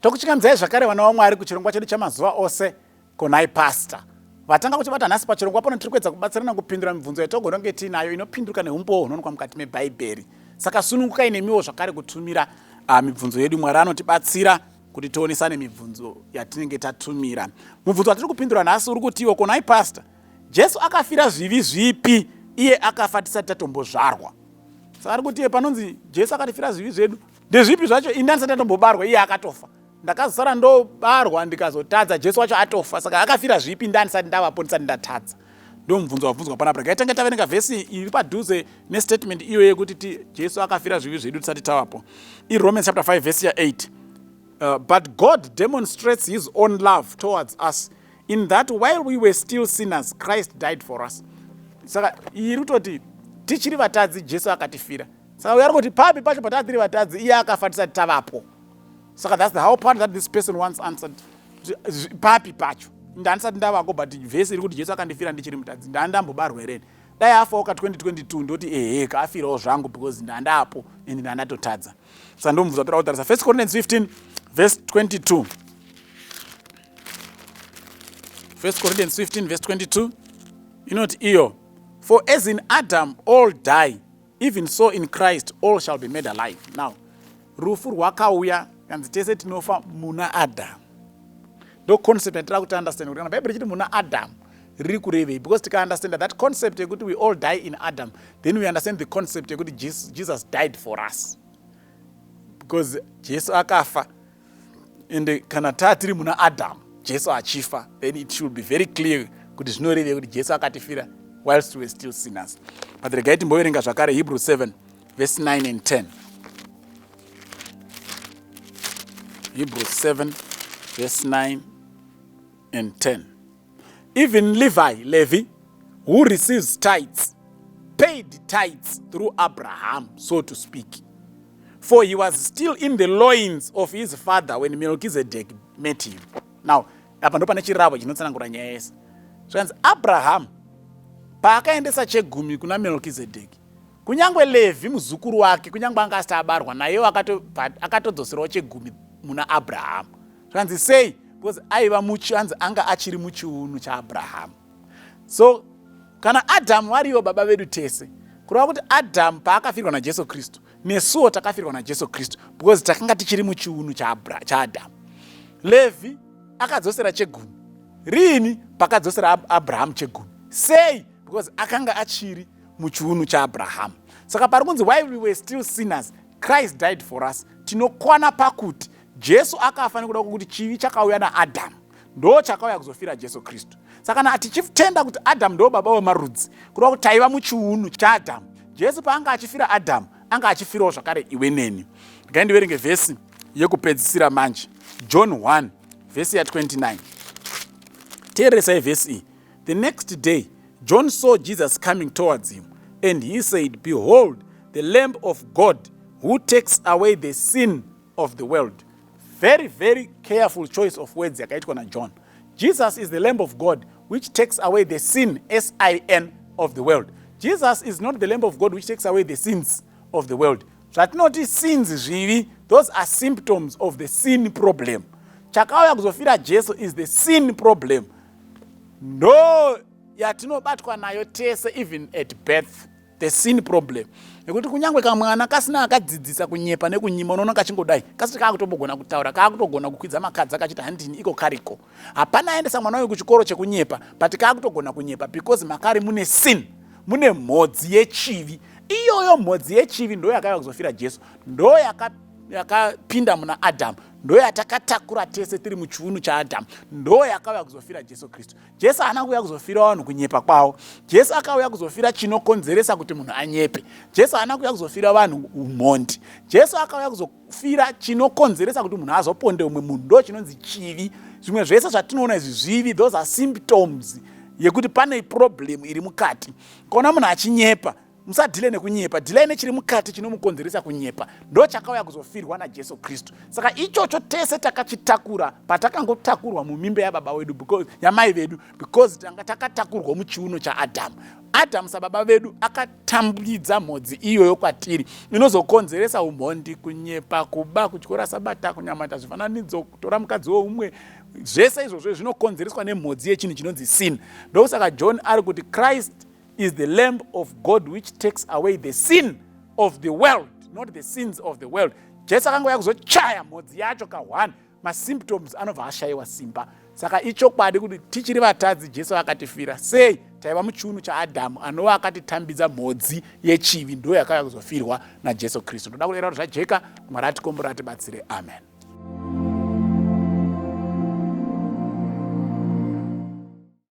Tokuchingamdzai zvakare vana vaMwari kuchirongwa chedu chamazuva ose kuNhai Pastor. Vatanga kuchibata nhasi pachirongwa pano tiri kuedza kubatsirana kupindura mibvunzo yatogona kunge tinayo inopinduka neumbowo hunowanikwa mukati meBhaibheri. Saka sunungukai nemiwo zvakare kutumira mibvunzo yedu. Mwari anotibatsira kuti tionesane mibvunzo yatinenge tatumira. Mubvunzo watiri kupindura nhasi uri kuti iwo kuNhai Pastor, Jesu akafira zvivi zvipi iye akafa tisati tambozvarwa? Saka ari kuti panonzi Jesu akatifira zvivi zvedu, ndezvipi zvacho? Ini ndisati ndatombobarwa iye akatofa. Ndakazosara ndobarwa ndikazotadza, Jesu wacho atofa. Saka akafira zvipi ndisati ndavapo, ndisati ndatadza? Ndo mubvunzo wabvunzwa panapa. Gaitanga taverenga vhesi iri padhuze nestatement iyo yekuti Jesu akafira zvivi zvedu tisati tavapo. Romans chapter 5 verse 8. But God demonstrates his own love towards us in that while we were still sinners, Christ died for us. Saka iri kutoti tichiri vatadzi Jesu akatifira. Saka uya kuti papi pacho patiri vatadzi iye akafa tisati tavapo. Saka that's the how part that this person once answered. Papi pacho ndanisati ndavako, but vhesi iri kuti Jesu akandifira ndichiri mutadzi, ndandambobarwa here. Dai afawo 2022 ndoti kafirawo zvangu because ndandapo and ndandatotadza. Saka ndomubvunza pera kutarisa 1 Corinthians 15 verse 22. 1 Corinthians 15 verse 22 inoti iyo, for as in Adam all die, even so in Christ all shall be made alive. Now rufu rwakauya kanzi tese tinofa muna Adam. Ndo concept yatira kuti understand kuti kana Bible chiti muna Adam riri kurevei, because tika understand that concept yekuti we all die in Adam, then we understand the concept yekuti Jesus died for us, because Jesu akafa and kana tatiri muna Adam Jesu achifa, then it should be very clear kuti zvinoreva kuti Jesu akatifira whilst we were still sinners. But regai timboverenga zvakare Hebrews 7 verse 9 and 10. Hebrews 7 verse 9 and 10. Even Levi, who receives tithes, paid tithes through Abraham, so to speak. For he was still in the loins of his father when Melchizedek met him. Now, apa ndo pane chiravo chinotsanangura nyaya yese. Zvanzi Abraham paakaendesa chegumi kuna Melchizedeki, kunyangwe Levi muzukuru wake, kunyangwe anga asati abarwa, nayewo akatodzoserawo chegumi muna Abraham. Zvanzi sei? Because aiva muchanzi anga achiri muchiunu chaAbraham. So kana Adam variwo baba vedu tese, kureva kuti Adam paakafirwa naJesu Kristu, nesuwo takafirwa naJesu Kristu, because takanga tichiri muchiunu chaAdam. Levi akadzosera chegumi. Rini pakadzosera Abraham chegumi? Sei? Because akanga achiri muchiunu chaAbraham. Saka pari kunzi while we were still sinners, Christ died for us. Tinokwana pakuti Jesu akafa nekuda kuti chivi chakauya naAdam, ndo chakauya kuzofira Jesu Kristu. Saka kana tichitenda kuti Adam ndo baba wemarudzi, kureva kuti taiva muchiunu chaAdam, Jesu paanga achifira Adam anga achifirawo zvakare iwe neni. Ngaindiverenge vhesi yekupedzisira manje, John 1 verse 29. Teeresai vhesi iyi. The next day John saw Jesus coming towards him, and he said, behold, the Lamb of God who takes away the sin of the world. Very, very careful choice of words yakaitwa naJohn. Jesus is the Lamb of God which takes away the sin, S-I-N, of the world. Jesus is not the Lamb of God which takes away the sins of the world. Zvatinoti sins zvivi, those are symptoms of the sin problem. Chakauya kuzofira Jesu is the sin problem. No yatinobatwa nayo tese, even at birth, the sin problem. Nekuti kunyangwe kamwana kasina akadzidzisa kunyepa nekunyima, unoona kachingodai kasiti kakutogona kutaura, kakutogona kukwidza makadzi akachita handini iko kariko. Hapana aendesa mwana uyu kuchikoro chekunyepa, but kakutogona kunyepa because makari mune sin, mune mhodzi yechivi. Iyoyo mhodzi yechivi ndo yakauya kuzofira Jesu, ndo yakapinda muna Adam, ndo yatakatakura tese tiri muchiunu chaAdam, ndo yakauya kuzofira Jesu Kristu. Jesu haana kuuya kuzofira vanhu kunyepa kwavo. Jesu akauya kuzofira chinokonzeresa kuti munhu anyepe. Jesu haana kuuya kuzofira vanhu umhondi. Jesu akauya kuzofira chinokonzeresa kuti munhu azoponde umwe munhu, ndo chinonzi chivi. Zvimwe zvese zvatinoona izvi zvivi, those are symptoms yekuti pane problem iri mukati. Kona munhu achinyepa, musadhile nekunyepa, dhilai nechiri mukati chinomukonzeresa kunyepa. Ndo chakauya kuzofirwa naJesu Kristu. Saka ichocho tese takachitakura patakangotakurwa mumimba yababa wedu, yamai vedu, because takatakurwa muchiuno chaAdhamu. Adhamu sababa vedu akatambudza mhodzi iyoyo kwatiri, inozokonzeresa umhondi, kunyepa, kuba, kutyora sabata, kunyamata zvifananidzo, kutora mukadzi woumwe. Zvese izvozvo zvinokonzereswa nemhodzi yechinhu chinonzi sin. Ndosaka John ari kuti Christ is the Lamb of God which takes away the sin of the world, not the sins of the world. Jesu akangouya kuzochaya mhodzi yacho ka1, masymptoms anobva ashayiwa simba. Saka ichokwadi kuti tichiri vatadzi Jesu akatifira. Sei taiva muchiuno chaAdhamu anova akatitambidza mhodzi yechivi, ndo yakauya kuzofirwa naJesu Kristu. Ndoda kureva kuti zvajeka, Mwari atikomborera atibatsire. Amen.